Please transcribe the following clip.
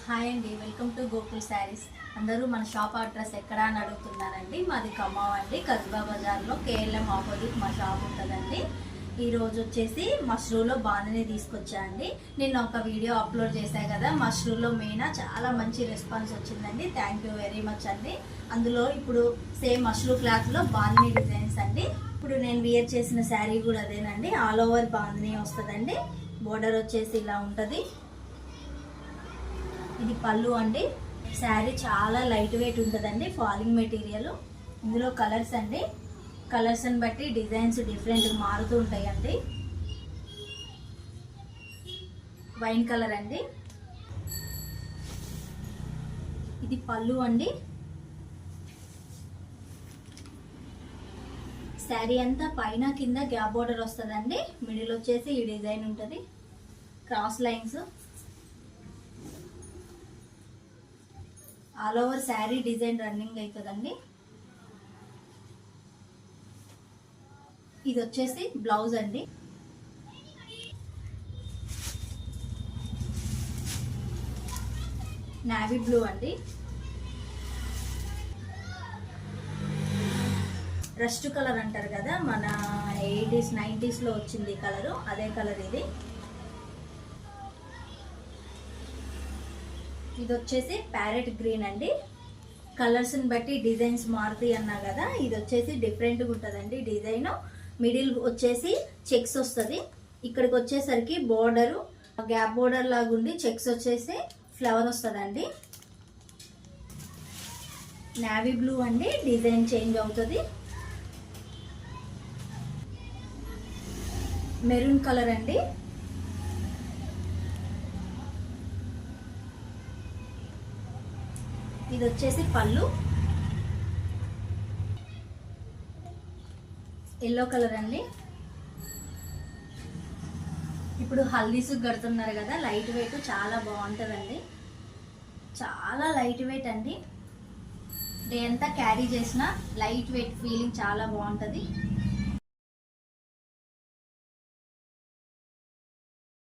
Hi అండి, welcome to Gokul saris. అందరూ మన షాప్ అడ్రస్ ఎక్కడ అని అడుగుతున్నారండి. మాది ఖమ్మం అండి, కస్బా బజార్లో కేఎల్ఎం ఆపోజిట్ మా షాప్ ఉంటుందండి. ఈరోజు వచ్చేసి మష్రూలో బాందిని తీసుకొచ్చా అండి. నిన్న ఒక వీడియో అప్లోడ్ చేశాను కదా, మష్రూలో మీనా చాలా మంచి రెస్పాన్స్ వచ్చిందండి. థ్యాంక్ యూ వెరీ మచ్ అండి. అందులో ఇప్పుడు సేమ్ మష్రూ క్లాత్లో బాందిని డిజైన్స్ అండి. ఇప్పుడు నేను వియర్ చేసిన శారీ కూడా అదేనండి. ఆల్ ఓవర్ బాందిని వస్తుందండి. బోర్డర్ వచ్చేసి ఇలా ఉంటుంది. ఇది పళ్ళు అండి. శారీ చాలా లైట్ వెయిట్ ఉంటుందండి, ఫాలింగ్ మెటీరియల్. ఇందులో కలర్స్ అండి, కలర్స్ని బట్టి డిజైన్స్ డిఫరెంట్ మారుతూ ఉంటాయండి. వైన్ కలర్ అండి, ఇది పళ్ళు అండి. శారీ అంతా పైన కింద గ్యాప్ బోర్డర్ వస్తుందండి. మిడిల్ వచ్చేసి ఈ డిజైన్ ఉంటుంది, cross lines. All over sari design running అవుతుందండి. ఇది వచ్చేసి బ్లౌజ్ అండి. నావీ బ్లూ అండి. రస్ట్ కలర్ అంటారు కదా, మన 80s 90s లో వచ్చింది కలరు, అదే కలర్ ఇది. ఇది వచ్చేసి ప్యారెట్ గ్రీన్ అండి. కలర్స్ని బట్టి డిజైన్స్ మారుతాయి అన్నా కదా, ఇది వచ్చేసి డిఫరెంట్గా ఉంటుందండి డిజైన్. మిడిల్ వచ్చేసి చెక్స్ వస్తుంది. ఇక్కడికి వచ్చేసరికి బోర్డరు గ్యాప్ బోర్డర్ లాగా ఉండి చెక్స్ వచ్చేసి ఫ్లవర్ వస్తుందండి. నావీ బ్లూ అండి, డిజైన్ చేంజ్ అవుతుంది. మెరూన్ కలర్ అండి. ఇది వచ్చేసి పళ్ళు. ఎల్లో కలర్ అండి. ఇప్పుడు హల్దీస్ కడుతున్నారు కదా, లైట్ వెయిట్ చాలా బాగుంటుందండి. చాలా లైట్ వెయిట్ అండి. డే అంతా క్యారీ చేసిన లైట్ వెయిట్ ఫీలింగ్ చాలా బాగుంటుంది.